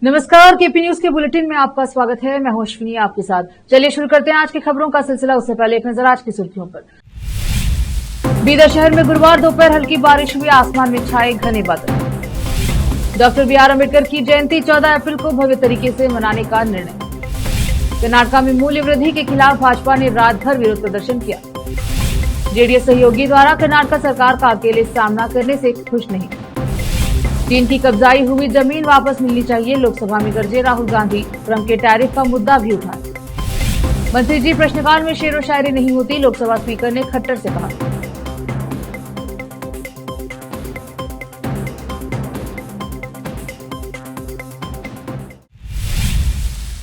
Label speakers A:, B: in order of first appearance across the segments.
A: नमस्कार, KP news के bulletin में आपका स्वागत है। मैं हूं अश्विनी आपके साथ। चलिए शुरू करते हैं आज की खबरों का सिलसिला। उससे पहले एक नजर आज की सुर्खियों पर। बीदर शहर में गुरुवार दोपहर हल्की बारिश हुई, आसमान में छाए घने बादल। डॉक्टर बीआर अम्बेडकर की जयंती 14 अप्रैल को भव्य तरीके से मनाने का निर्णय। कर्नाटक में मूल्य वृद्धि के खिलाफ भाजपा ने रात भर विरोध प्रदर्शन किया। जेडीएस सहयोगी द्वारा कर्नाटक सरकार का अकेले सामना करने से खुश नहीं। चीन की कब्जाई हुई जमीन वापस मिलनी चाहिए, लोकसभा में गरजे राहुल गांधी। ट्रंप के टैरिफ का मुद्दा भी उठाया। मंत्री जी प्रश्नकाल में शेरो शायरी नहीं होती, लोकसभा स्पीकर ने खट्टर से कहा।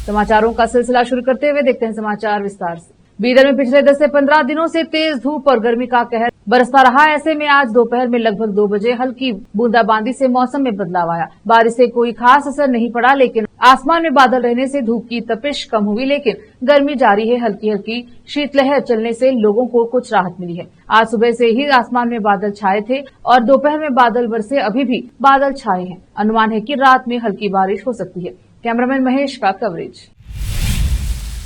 A: समाचारों का सिलसिला शुरू करते हुए देखते हैं समाचार विस्तार से। बीदर में पिछले 10 से 15 दिनों से तेज धूप और गर्मी का कहर बरसता रहा। ऐसे में आज दोपहर में लगभग 2 बजे हल्की बूंदाबांदी से मौसम में बदलाव आया। बारिश से कोई खास असर नहीं पड़ा, लेकिन आसमान में बादल रहने से धूप की तपिश कम हुई, लेकिन गर्मी जारी है। हल्की हल्की शीतलहर चलने से लोगों को कुछ राहत मिली है। आज सुबह से ही आसमान में बादल छाए थे और दोपहर में बादल बरसे, अभी भी बादल छाए हैं। अनुमान है कि रात में हल्की बारिश हो सकती है। कैमरामैन महेश का कवरेज।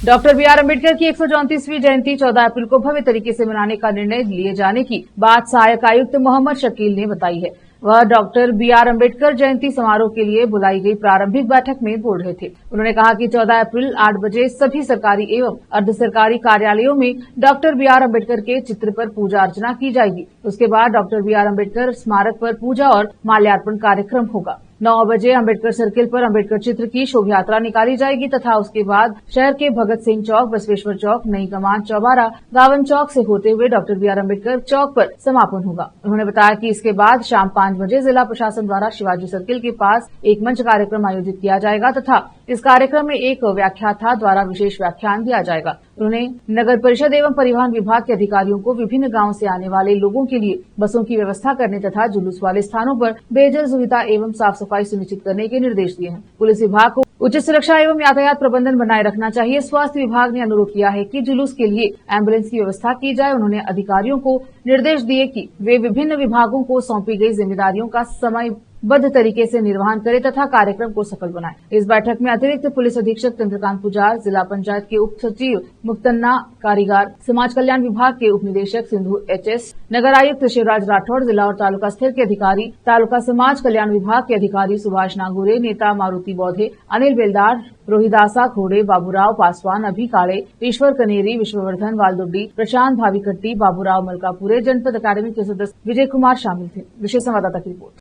A: डॉक्टर बीआर अम्बेडकर की 134वीं जयंती 14 अप्रैल को भव्य तरीके से मनाने का निर्णय लिए जाने की बात सहायक आयुक्त मोहम्मद शकील ने बताई है। वह डॉक्टर बीआर अम्बेडकर जयंती समारोह के लिए बुलाई गई प्रारंभिक बैठक में बोल रहे थे। उन्होंने कहा कि 14 अप्रैल 8 बजे सभी सरकारी एवं अर्ध सरकारी कार्यालयों में डॉक्टर बीआर अम्बेडकर के चित्र पर पूजा अर्चना की जाएगी। उसके बाद डॉक्टर बीआर अम्बेडकर स्मारक पर पूजा और माल्यार्पण कार्यक्रम होगा। 9 बजे अम्बेडकर सर्किल पर अम्बेडकर चित्र की शोभा यात्रा निकाली जाएगी तथा उसके बाद शहर के भगत सिंह चौक, बसवेश्वर चौक, नई कमान चौबारा, गावन चौक से होते हुए डॉक्टर बीआर अम्बेडकर चौक पर समापन होगा। उन्होंने बताया कि इसके बाद शाम 5 बजे जिला प्रशासन द्वारा शिवाजी सर्किल के पास एक मंच कार्यक्रम आयोजित किया जाएगा तथा इस कार्यक्रम में एक व्याख्याता द्वारा विशेष व्याख्यान दिया जाएगा। उन्होंने नगर परिषद एवं परिवहन विभाग के अधिकारियों को विभिन्न गांवों से आने वाले लोगों के लिए बसों की व्यवस्था करने तथा जुलूस वाले स्थानों पर पेयजल सुविधा एवं साफ सफाई सुनिश्चित करने के निर्देश दिए हैं। पुलिस विभाग को उचित सुरक्षा एवं यातायात प्रबंधन बनाए रखना चाहिए। स्वास्थ्य विभाग ने अनुरोध किया है कि जुलूस के लिए एम्बुलेंस की व्यवस्था की जाए। उन्होंने अधिकारियों को निर्देश दिए कि वे विभिन्न विभागों को सौंपी गई जिम्मेदारियों का समयबद्ध तरीके से निर्वहन करें तथा कार्यक्रम को सफल बनाएं। इस बैठक में अतिरिक्त पुलिस अधीक्षक चंद्रकांत पुजार, जिला पंचायत के उप सचिव मुक्तन्ना कारीगार, समाज कल्याण विभाग के उप निदेशक सिंधु एचएस, नगर आयुक्त शिवराज राठौड़, जिला और तालुका स्तर के अधिकारी, तालुका समाज कल्याण विभाग के अधिकारी सुभाष नागुरे, नेता मारुति बौधे, अनिल बेलदार, रोहिदासा खोड़े, बाबूराव पासवान, अभी काले, ईश्वर कनेरी, विश्ववर्धन वालदुड्डी, प्रशांत भावीकट्टी, बाबूराव मलकापुरे, जनपद अकादमी के सदस्य विजय कुमार शामिल थे। विशेष संवाददाता की रिपोर्ट।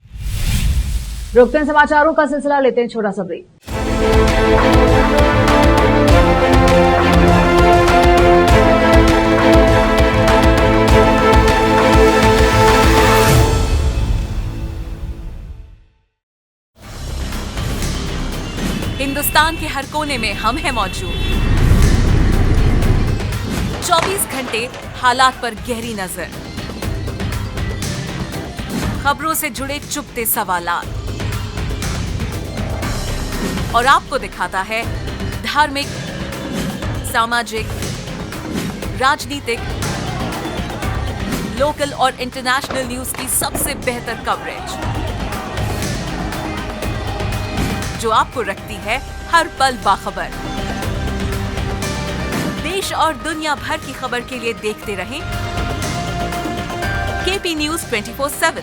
A: रोकते हैं समाचारों का सिलसिला, लेते हैं छोटा सा ब्रेक।
B: हिंदुस्तान के हर कोने में हम हैं मौजूद। 24 घंटे हालात पर गहरी नजर, खबरों से जुड़े चुपते सवालात और आपको दिखाता है धार्मिक, सामाजिक, राजनीतिक, लोकल और इंटरनेशनल न्यूज की सबसे बेहतर कवरेज, जो आपको रखती है हर पल बाखबर। देश और दुनिया भर की खबर के लिए देखते रहें KP news 24/7।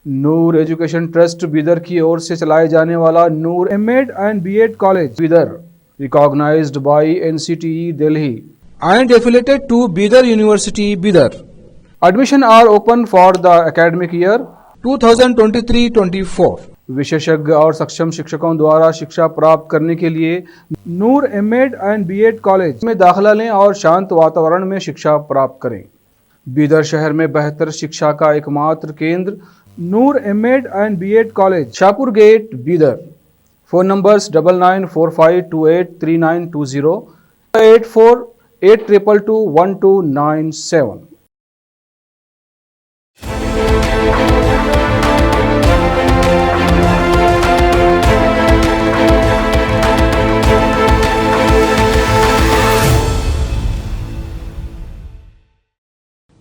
C: Noor education trust Bidar की ओर से चलाए जाने वाला Noor MEd and BEd college Bidar, recognized by NCTE Delhi
D: and affiliated to Bidar University, Bidar.
C: Admission are open for the academic year
D: 2023-24.
C: विशेषज्ञ और सक्षम शिक्षकों द्वारा शिक्षा प्राप्त करने के लिए नूर एमएड एंड बीएड कॉलेज में दाखिला लें और शांत वातावरण में शिक्षा प्राप्त करें। बीदर शहर में बेहतर शिक्षा का एकमात्र केंद्र Noor MEd and BEd college, Shahpur gate, Bidar. Phone numbers 9945283920, 8482221297।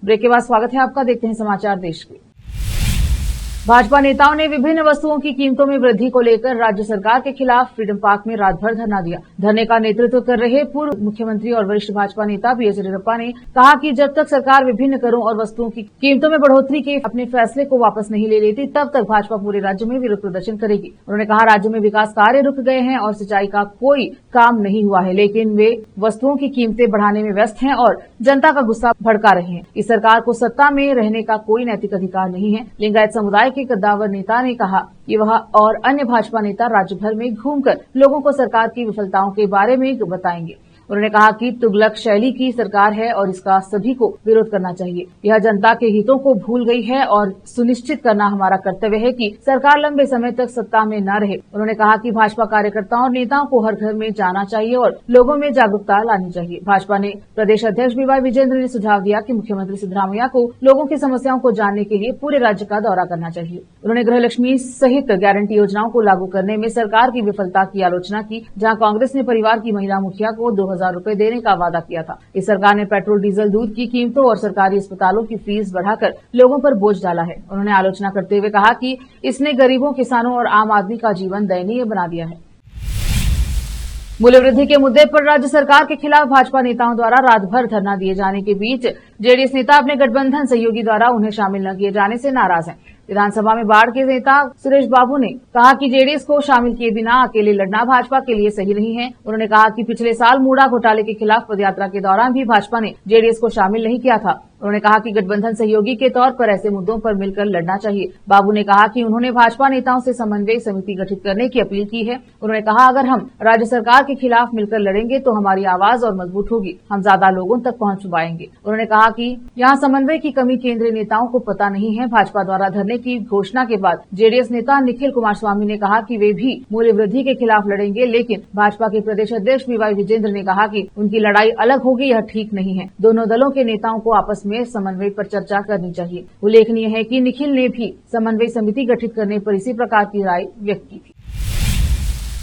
A: Break के बाद स्वागत है आपका। देखते हैं समाचार देश के। भाजपा नेताओं ने विभिन्न वस्तुओं की कीमतों में वृद्धि को लेकर राज्य सरकार के खिलाफ फ्रीडम पार्क में रात भर धरना दिया। धरने का नेतृत्व कर रहे पूर्व मुख्यमंत्री और वरिष्ठ भाजपा नेता बी एस येदियुरप्पा ने कहा कि जब तक सरकार विभिन्न करों और वस्तुओं की कीमतों में बढ़ोतरी के अपने फैसले को वापस नहीं ले लेती, तब तक भाजपा पूरे राज्य में विरोध प्रदर्शन करेगी। उन्होंने कहा, राज्य में विकास कार्य रुक गए हैं और सिंचाई का कोई काम नहीं हुआ है, लेकिन वे वस्तुओं की कीमतें बढ़ाने में व्यस्त हैं और जनता का गुस्सा भड़का रहे हैं। इस सरकार को सत्ता में रहने का कोई नैतिक अधिकार नहीं है। लिंगायत समुदाय के कद्दावर नेता ने कहा कि वह और अन्य भाजपा नेता राज्य भर में घूमकर लोगों को सरकार की विफलताओं के बारे में बताएंगे। उन्होंने कहा कि तुगलक शैली की सरकार है और इसका सभी को विरोध करना चाहिए। यह जनता के हितों को भूल गई है और सुनिश्चित करना हमारा कर्तव्य है कि सरकार लंबे समय तक सत्ता में न रहे। उन्होंने कहा कि भाजपा कार्यकर्ताओं और नेताओं को हर घर में जाना चाहिए और लोगों में जागरूकता लानी चाहिए। भाजपा ने प्रदेश अध्यक्ष बी वाई विजेंद्र ने सुझाव दिया कि मुख्यमंत्री सिद्धरामैया को लोगों की समस्याओं को जानने के लिए पूरे राज्य का दौरा करना चाहिए। उन्होंने गृहलक्ष्मी सहित गारंटी योजनाओं को लागू करने में सरकार की विफलता की आलोचना की, जहां कांग्रेस ने परिवार की महिला मुखिया को 2000 रुपए देने का वादा किया था। इस सरकार ने पेट्रोल, डीजल, दूध की कीमतों और सरकारी अस्पतालों की फीस बढ़ाकर लोगों पर बोझ डाला है। उन्होंने आलोचना करते हुए कहा कि इसने गरीबों, किसानों और आम आदमी का जीवन दयनीय बना दिया है। मूल्य वृद्धि के मुद्दे पर राज्य सरकार के खिलाफ भाजपा नेताओं द्वारा रात भर धरना दिए जाने के बीच जेडीएस नेता अपने गठबंधन सहयोगी द्वारा उन्हें शामिल न किए जाने से नाराज हैं। विधानसभा में बाढ़ के नेता सुरेश बाबू ने कहा कि जेडीएस को शामिल किए बिना अकेले लड़ना भाजपा के लिए सही नहीं है। उन्होंने कहा कि पिछले साल मूडा घोटाले के खिलाफ पदयात्रा के दौरान भी भाजपा ने जेडीएस को शामिल नहीं किया था। उन्होंने कहा कि गठबंधन सहयोगी के तौर पर ऐसे मुद्दों पर मिलकर लड़ना चाहिए। बाबू ने कहा कि उन्होंने भाजपा नेताओं से समन्वय समिति गठित करने की अपील की है। उन्होंने कहा, अगर हम राज्य सरकार के खिलाफ मिलकर लड़ेंगे तो हमारी आवाज और मजबूत होगी, हम ज्यादा लोगों तक पहुंच पाएंगे। उन्होंने कहा कि यहाँ समन्वय की कमी केंद्रीय नेताओं को पता नहीं है। भाजपा द्वारा धरने की घोषणा के बाद जेडीएस नेता निखिल कुमारस्वामी ने कहा कि वे भी मूल्य वृद्धि के खिलाफ लड़ेंगे, लेकिन भाजपा के प्रदेश अध्यक्ष बी वाई विजेंद्र ने कहा कि उनकी लड़ाई अलग होगी, यह ठीक नहीं है। दोनों दलों के नेताओं को आपस में समन्वय पर चर्चा करनी चाहिए। उल्लेखनीय है कि निखिल ने भी समन्वय समिति गठित करने पर इसी प्रकार की राय व्यक्त की थी।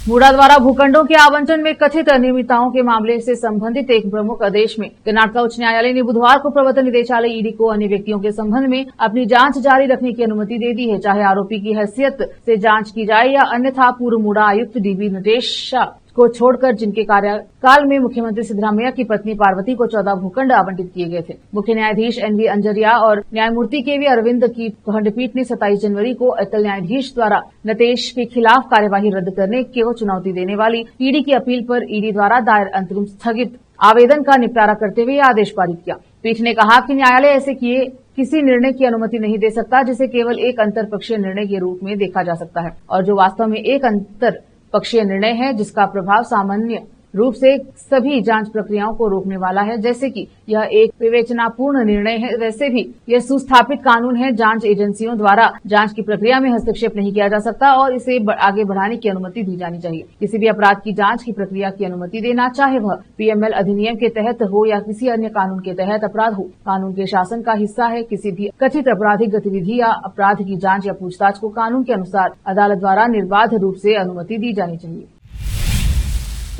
A: मूडा द्वारा भूखंडों के आवंटन में कथित अनियमितताओं के मामले से संबंधित एक प्रमुख आदेश में कर्नाटक उच्च न्यायालय ने बुधवार को प्रवर्तन निदेशालय ईडी को अन्य व्यक्तियों के संबंध में अपनी जांच जारी रखने की अनुमति दे दी है, चाहे आरोपी की हैसियत से जांच की जाए या अन्यथा। पूर्व मूडा आयुक्त डीबी नटेशा को छोड़कर जिनके कार्यकाल में मुख्यमंत्री सिद्धरामैया की पत्नी पार्वती को 14 भूखंड आवंटित किए गए थे। मुख्य न्यायाधीश एनवी अंजरिया और न्यायमूर्ति केवी अरविंद की खंडपीठ ने 27 जनवरी को अतल न्यायाधीश द्वारा नटेश के खिलाफ कार्यवाही रद्द करने को चुनौती देने वाली ईडी की अपील पर ईडी द्वारा दायर अंतरिम स्थगित आवेदन का निपटारा करते हुए आदेश पारित किया। पीठ ने कहा कि न्यायालय ऐसे किए किसी निर्णय की अनुमति नहीं दे सकता जिसे केवल एक अंतरपक्षीय निर्णय के रूप में देखा जा सकता है, और जो वास्तव में एक अंतर पक्षीय निर्णय है जिसका प्रभाव सामान्य रूप से सभी जांच प्रक्रियाओं को रोकने वाला है। जैसे कि यह एक विवेचनापूर्ण निर्णय है, वैसे भी यह सुस्थापित कानून है। जांच एजेंसियों द्वारा जांच की प्रक्रिया में हस्तक्षेप नहीं किया जा सकता और इसे आगे बढ़ाने की अनुमति दी जानी चाहिए। किसी भी अपराध की जांच की प्रक्रिया की अनुमति देना, चाहे वह पीएमएल अधिनियम के तहत हो या किसी अन्य कानून के तहत अपराध हो, कानून के शासन का हिस्सा है। किसी भी कथित आपराधिक गतिविधि या अपराध की जांच या पूछताछ को कानून के अनुसार अदालत द्वारा निर्बाध रूप से अनुमति दी जानी चाहिए।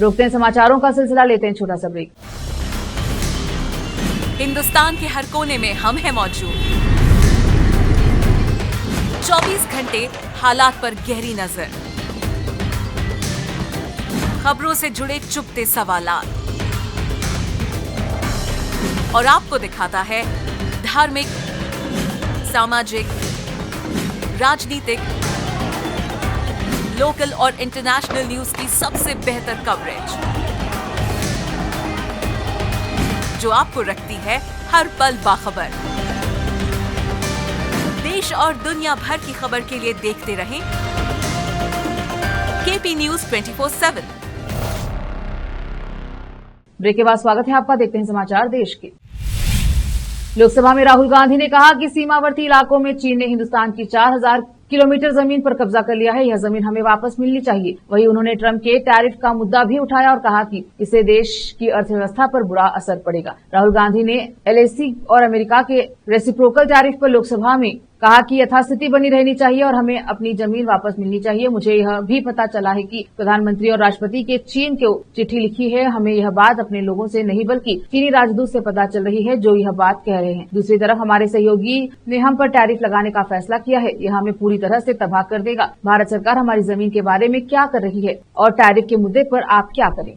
A: रोकते हैं समाचारों का सिलसिला, लेते हैं छोटा सा ब्रेक।
B: हिंदुस्तान के हर कोने में हम हैं मौजूद। 24 घंटे हालात पर गहरी नजर, खबरों से जुड़े चुपते सवालात, और आपको दिखाता है धार्मिक, सामाजिक, राजनीतिक, लोकल और इंटरनेशनल न्यूज की सबसे बेहतर कवरेज, जो आपको रखती है हर पल बाखबर। देश और दुनिया भर की खबर के लिए देखते रहें केपी न्यूज 24/7।
A: ब्रेक के बाद स्वागत है आपका, देखते हैं समाचार देश के। लोकसभा में राहुल गांधी ने कहा कि सीमावर्ती इलाकों में चीन ने हिंदुस्तान की 4000 किलोमीटर जमीन पर कब्जा कर लिया है, यह जमीन हमें वापस मिलनी चाहिए। वहीं उन्होंने ट्रंप के टैरिफ का मुद्दा भी उठाया और कहा कि इससे देश की अर्थव्यवस्था पर बुरा असर पड़ेगा। राहुल गांधी ने एलएसी और अमेरिका के रेसिप्रोकल टैरिफ पर लोकसभा में कहा कि यथास्थिति बनी रहनी चाहिए और हमें अपनी जमीन वापस मिलनी चाहिए। मुझे यह भी पता चला है कि प्रधानमंत्री और राष्ट्रपति के चीन को चिट्ठी लिखी है। हमें यह बात अपने लोगों से नहीं बल्कि चीनी राजदूत से पता चल रही है जो यह बात कह रहे हैं। दूसरी तरफ हमारे सहयोगी ने हम पर टैरिफ लगाने का फैसला किया है। यह हमें पूरी तरह से तबाह कर देगा। भारत सरकार हमारी जमीन के बारे में क्या कर रही है और टैरिफ के मुद्दे पर आप क्या करें।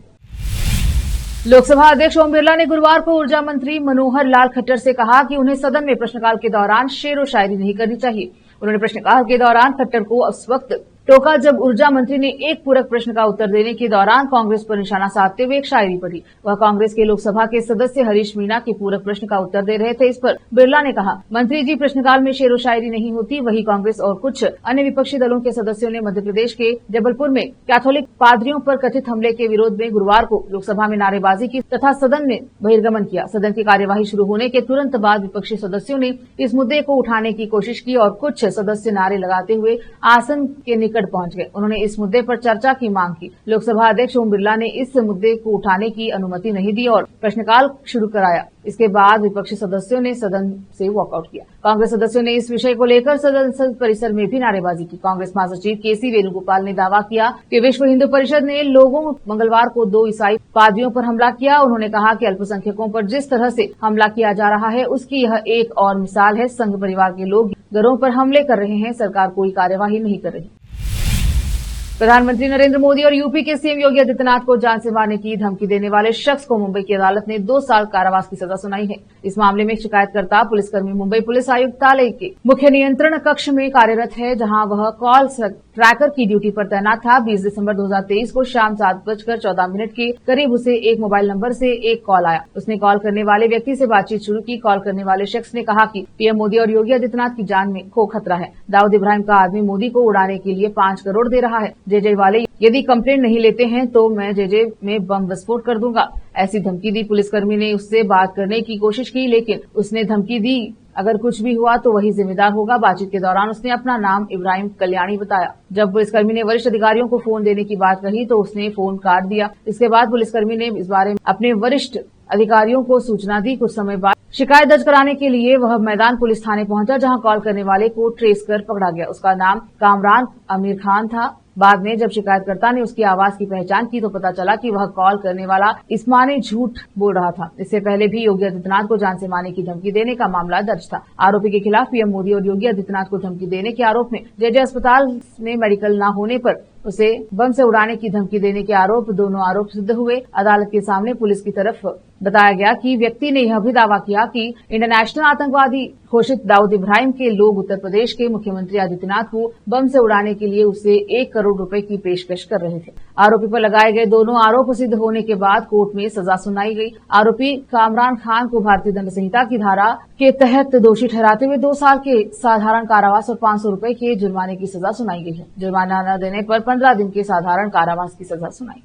A: लोकसभा अध्यक्ष ओम बिरला ने गुरुवार को ऊर्जा मंत्री मनोहर लाल खट्टर से कहा कि उन्हें सदन में प्रश्नकाल के दौरान शेरो शायरी नहीं करनी चाहिए। उन्होंने प्रश्नकाल के दौरान खट्टर को उस वक्त टोका जब ऊर्जा मंत्री ने एक पूरक प्रश्न का उत्तर देने के दौरान कांग्रेस पर निशाना साधते हुए एक शायरी पढ़ी। वह कांग्रेस के लोकसभा के सदस्य हरीश मीणा के पूरक प्रश्न का उत्तर दे रहे थे। इस पर बिरला ने कहा, मंत्री जी प्रश्नकाल में शेरो शायरी नहीं होती। वही कांग्रेस और कुछ अन्य विपक्षी दलों के सदस्यों ने मध्य प्रदेश के जबलपुर में कैथोलिक पादरियों पर कथित हमले के विरोध में गुरुवार को लोकसभा में नारेबाजी की तथा सदन में बहिर्गमन किया। सदन की कार्यवाही शुरू होने के तुरंत बाद विपक्षी सदस्यों ने इस मुद्दे को उठाने की कोशिश की और कुछ सदस्य नारे लगाते हुए आसन के निकट पहुंच गए। उन्होंने इस मुद्दे पर चर्चा की मांग की। लोकसभा अध्यक्ष ओम बिरला ने इस मुद्दे को उठाने की अनुमति नहीं दी और प्रश्नकाल शुरू कराया। इसके बाद विपक्षी सदस्यों ने सदन से वॉकआउट किया। कांग्रेस सदस्यों ने इस विषय को लेकर सदन परिसर में भी नारेबाजी की। कांग्रेस महासचिव केसी वेणुगोपाल ने दावा किया कि विश्व हिंदू परिषद ने लोगों मंगलवार को 2 ईसाई पादरियों पर हमला किया। उन्होंने कहा कि अल्पसंख्यकों पर जिस तरह से हमला किया जा रहा है उसकी यह एक और मिसाल है। संघ परिवार के लोग घरों पर हमले कर रहे हैं, सरकार कोई कार्यवाही नहीं कर रही। प्रधानमंत्री नरेंद्र मोदी और यूपी के सीएम योगी आदित्यनाथ को जान से मारने की धमकी देने वाले शख्स को मुंबई की अदालत ने 2 साल कारावास की सजा सुनाई है। इस मामले में शिकायतकर्ता पुलिसकर्मी मुंबई पुलिस आयुक्तालय के मुख्य नियंत्रण कक्ष में कार्यरत है, जहां वह कॉल ट्रैकर की ड्यूटी पर तैनात था। 20 दिसंबर 2023 को शाम 7:14 के करीब उसे एक मोबाइल नंबर से एक कॉल आया। उसने कॉल करने वाले व्यक्ति से बातचीत शुरू की। कॉल करने वाले शख्स ने कहा कि पीएम मोदी और योगी आदित्यनाथ की जान में खतरा है। दाऊद इब्राहिम का आदमी मोदी को उड़ाने के लिए 5 करोड़ दे रहा है। जेजे वाले यदि कंप्लेंट नहीं लेते हैं तो मैं जेजे में बम विस्फोट कर दूंगा। ऐसी धमकी दी। पुलिसकर्मी ने उससे बात करने की कोशिश की, लेकिन उसने धमकी दी अगर कुछ भी हुआ तो वही जिम्मेदार होगा। बातचीत के दौरान उसने अपना नाम इब्राहिम कल्याणी बताया। जब पुलिसकर्मी ने वरिष्ठ अधिकारियों को फोन देने की बात कही तो उसने फोन काट दिया। इसके बाद पुलिसकर्मी ने इस बारे में अपने वरिष्ठ अधिकारियों को सूचना दी। कुछ समय बाद शिकायत दर्ज कराने के लिए वह मैदान पुलिस थाने पहुंचा, जहां कॉल करने वाले को ट्रेस कर पकड़ा गया। उसका नाम कामरान आमिर खान था। बाद में जब शिकायतकर्ता ने उसकी आवाज की पहचान की तो पता चला कि वह कॉल करने वाला इस्माने झूठ बोल रहा था। इससे पहले भी योगी आदित्यनाथ को जान से मारने की धमकी देने का मामला दर्ज था। आरोपी के खिलाफ पीएम मोदी और योगी आदित्यनाथ को धमकी देने के आरोप में जेजे अस्पताल में मेडिकल न होने पर उसे बम से उड़ाने की धमकी देने के दोनों आरोप सिद्ध हुए। अदालत के सामने पुलिस की तरफ बताया गया कि व्यक्ति ने यह भी दावा किया कि इंटरनेशनल आतंकवादी घोषित दाऊद इब्राहिम के लोग उत्तर प्रदेश के मुख्यमंत्री आदित्यनाथ को बम से उड़ाने के लिए उसे 1 करोड़ रुपए की पेशकश कर रहे थे। आरोपी पर लगाए गए दोनों आरोप सिद्ध होने के बाद कोर्ट में सजा सुनाई गई। आरोपी कामरान खान को भारतीय दंड संहिता की धारा के तहत दोषी ठहराते हुए 2 साल के साधारण कारावास और 500 रुपए के जुर्माने की सजा सुनाई गई है। जुर्माना न देने पर 15 दिन के साधारण कारावास की सजा सुनाई।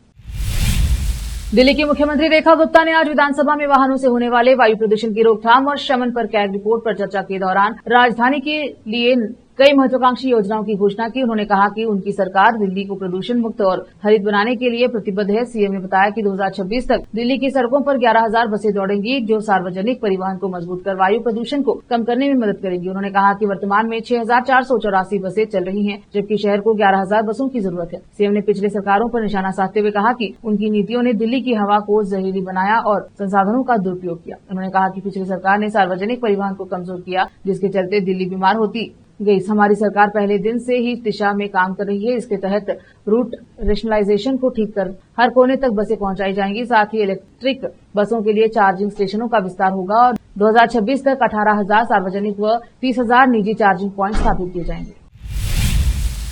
A: दिल्ली की मुख्यमंत्री रेखा गुप्ता ने आज विधानसभा में वाहनों से होने वाले वायु प्रदूषण की रोकथाम और शमन पर कैग रिपोर्ट पर चर्चा के दौरान राजधानी के लिए कई महत्वाकांक्षी योजनाओं की घोषणा की। उन्होंने कहा कि उनकी सरकार दिल्ली को प्रदूषण मुक्त और हरित बनाने के लिए प्रतिबद्ध है। सीएम ने बताया कि 2026 तक दिल्ली की सड़कों पर 11,000 बसें दौड़ेंगी, जो सार्वजनिक परिवहन को मजबूत कर वायु प्रदूषण को कम करने में मदद करेंगी। उन्होंने कहा कि वर्तमान में 6,484 बसें चल रही हैं, जबकि शहर को 11,000 बसों की जरूरत है। सीएम ने पिछले सरकारों पर निशाना साधते हुए कहा कि उनकी नीतियों ने दिल्ली की हवा को जहरीली बनाया और संसाधनों का दुरुपयोग किया। उन्होंने कहा कि पिछली सरकार ने सार्वजनिक परिवहन को कमजोर किया, जिसके चलते दिल्ली बीमार होती गई। हमारी सरकार पहले दिन से ही इस दिशा में काम कर रही है। इसके तहत रूट रेशनलाइजेशन को ठीक कर हर कोने तक बसें पहुंचाई जाएंगी। साथ ही इलेक्ट्रिक बसों के लिए चार्जिंग स्टेशनों का विस्तार होगा और 2026 तक 18,000 सार्वजनिक व 30,000 निजी चार्जिंग प्वाइंट स्थापित किए जाएंगे।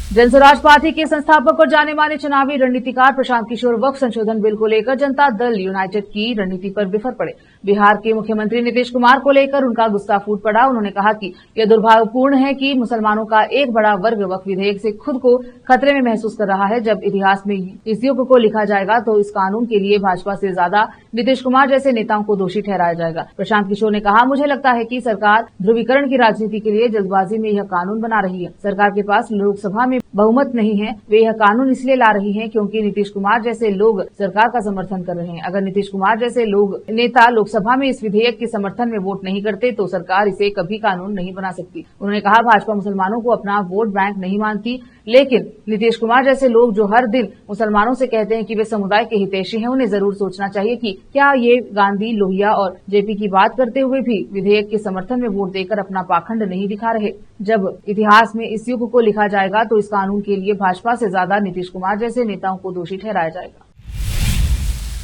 A: जनस्वराज पार्टी के संस्थापक और जाने माने चुनावी रणनीतिकार प्रशांत किशोर वक्फ संशोधन बिल को लेकर जनता दल यूनाइटेड की रणनीति पर बिफर पड़े। बिहार के मुख्यमंत्री नीतीश कुमार को लेकर उनका गुस्सा फूट पड़ा। उन्होंने कहा कि यह दुर्भाग्यपूर्ण है कि मुसलमानों का एक बड़ा वर्ग वक्फ विधेयक से खुद को खतरे में महसूस कर रहा है। जब इतिहास में इस युग को लिखा जाएगा तो इस कानून के लिए भाजपा से ज्यादा नीतीश कुमार जैसे नेताओं को दोषी ठहराया जाएगा। प्रशांत किशोर ने कहा, मुझे लगता है कि सरकार ध्रुवीकरण की राजनीति के लिए जल्दबाजी में यह कानून बना रही है। सरकार के पास लोकसभा में बहुमत नहीं है, वे यह कानून इसलिए ला रही हैं क्योंकि नीतीश कुमार जैसे लोग सरकार का समर्थन कर रहे हैं। अगर नीतीश कुमार जैसे नेता लोकसभा में इस विधेयक के समर्थन में वोट नहीं करते तो सरकार इसे कभी कानून नहीं बना सकती। उन्होंने कहा, भाजपा मुसलमानों को अपना वोट बैंक नहीं मानती, लेकिन नीतीश कुमार जैसे लोग जो हर दिन मुसलमानों से कहते हैं कि वे समुदाय के हितैषी हैं, उन्हें जरूर सोचना चाहिए कि क्या ये गांधी, लोहिया और जेपी की बात करते हुए भी विधेयक के समर्थन में वोट देकर अपना पाखंड नहीं दिखा रहे। जब इतिहास में इस युग को लिखा जाएगा तो इस कानून के लिए भाजपा से ज्यादा नीतीश कुमार जैसे नेताओं को दोषी ठहराया जाएगा।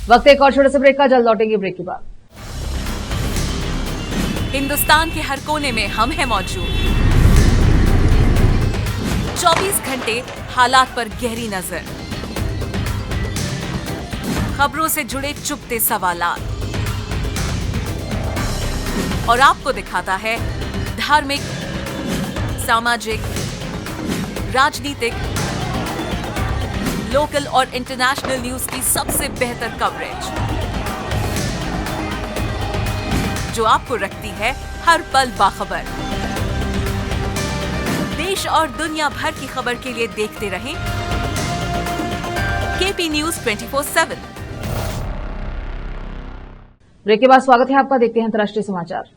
A: वक्त एक और छोटे से ब्रेक का, जल्द लौटेंगे ब्रेक के बाद।
B: हिंदुस्तान के हर कोने में हम हैं मौजूद। 24 घंटे हालात पर गहरी नजर, खबरों से जुड़े चुपते सवालात और आपको दिखाता है धार्मिक, सामाजिक, राजनीतिक, लोकल और इंटरनेशनल न्यूज की सबसे बेहतर कवरेज जो आपको रखती है हर पल बाखबर। देश और दुनिया भर की खबर के लिए देखते रहें केपी न्यूज 24/7।
A: ब्रेक के बाद स्वागत है आपका। देखते हैं अंतर्राष्ट्रीय समाचार।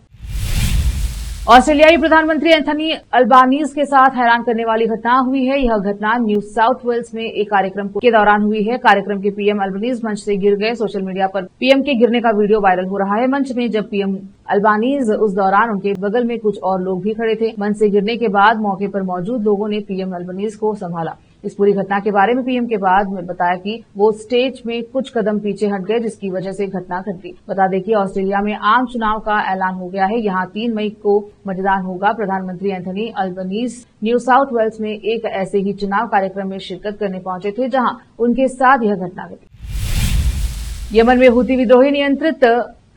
A: ऑस्ट्रेलियाई प्रधानमंत्री एंथनी अल्बानीज के साथ हैरान करने वाली घटना हुई है। यह घटना न्यू साउथ वेल्स में एक कार्यक्रम के दौरान हुई है। कार्यक्रम के पीएम अल्बानीज मंच से गिर गए। सोशल मीडिया पर पीएम के गिरने का वीडियो वायरल हो रहा है। मंच में जब पीएम अल्बानीज, उस दौरान उनके बगल में कुछ और लोग भी खड़े थे। मंच से गिरने के बाद मौके पर मौजूद लोगों ने पीएम अल्बानीज को संभाला। इस पूरी घटना के बारे में पीएम के बाद में बताया कि वो स्टेज में कुछ कदम पीछे हट गए, जिसकी वजह से घटना घटी। बता दें कि ऑस्ट्रेलिया में आम चुनाव का ऐलान हो गया है। यहां 3 मई को मतदान होगा। प्रधानमंत्री Anthony Albanese New South Wales में एक ऐसे ही चुनाव कार्यक्रम में शिरकत करने पहुंचे थे, जहां उनके साथ यह घटना घटी। यमन में हुती विद्रोही नियंत्रित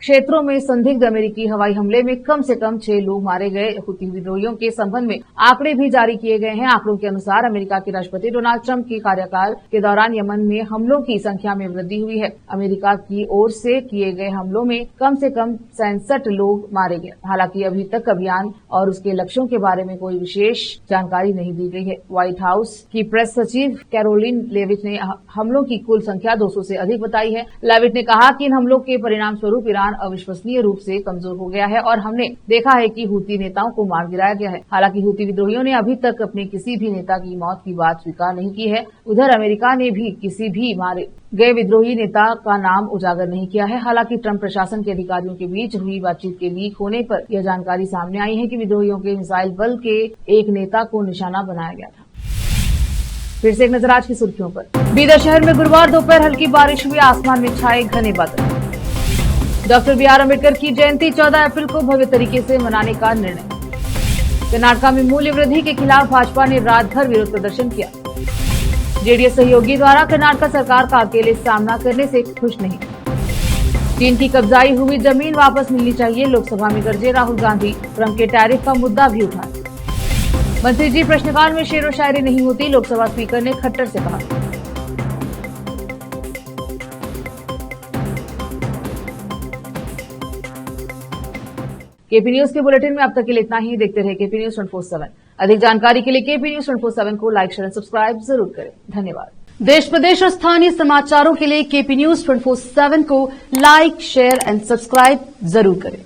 A: क्षेत्रों में संदिग्ध अमेरिकी हवाई हमले में कम से कम 6 लोग मारे गए। हुती विद्रोहियों के संबंध में आंकड़े भी जारी किए गए हैं। आंकड़ों के अनुसार अमेरिका के राष्ट्रपति डोनाल्ड ट्रंप के कार्यकाल के दौरान यमन में हमलों की संख्या में वृद्धि हुई है। अमेरिका की ओर से किए गए हमलों में कम से कम 67 लोग मारे गए। हालांकि अभी तक अभियान और उसके लक्ष्यों के बारे में कोई विशेष जानकारी नहीं दी गई है। व्हाइट हाउस की प्रेस सचिव कैरोलिन लेविट ने हमलों की कुल संख्या 200 से अधिक बताई है। लेविट ने कहा कि इन हमलों के परिणाम स्वरूप ईरान अविश्वसनीय रूप से कमजोर हो गया है और हमने देखा है कि हुती नेताओं को मार गिराया गया है। हालांकि हुती विद्रोहियों ने अभी तक अपने किसी भी नेता की मौत की बात स्वीकार नहीं की है। उधर अमेरिका ने भी किसी भी मारे गए विद्रोही नेता का नाम उजागर नहीं किया है। हालांकि ट्रंप प्रशासन के अधिकारियों के बीच हुई बातचीत के लीक होने पर यह जानकारी सामने आई है कि विद्रोहियों के मिसाइल बल के एक नेता को निशाना बनाया गया था। फिर से एक नजर आज की सुर्खियों पर। बीदर शहर में गुरुवार दोपहर हल्की बारिश हुई। आसमान में छाए घने बादल। Doctor B R. अम्बेडकर की जयंती 14 अप्रैल को भव्य तरीके से मनाने का निर्णय। कर्नाटक में मूल्य वृद्धि के खिलाफ भाजपा ने रात भर विरोध प्रदर्शन किया। जेडीएस सहयोगी द्वारा कर्नाटक सरकार का अकेले सामना करने से खुश नहीं। चीन की कब्जाई हुई जमीन वापस मिलनी चाहिए। लोकसभा में गरजे राहुल गांधी। ट्रंप के टैरिफ का मुद्दा भी उठाया। मंत्री जी, प्रश्नकाल में शेरो शायरी नहीं होती, लोकसभा स्पीकर ने खट्टर से कहा। केपी न्यूज के बुलेटिन में अब तक के लिए इतना ही। देखते रहे केपी न्यूज 24/7। अधिक जानकारी के लिए केपी न्यूज 24/7 को लाइक, शेयर, सब्सक्राइब जरूर करें। धन्यवाद।
E: देश प्रदेश और स्थानीय समाचारों के लिए केपी न्यूज 24/7 को लाइक, शेयर एंड सब्सक्राइब जरूर करें।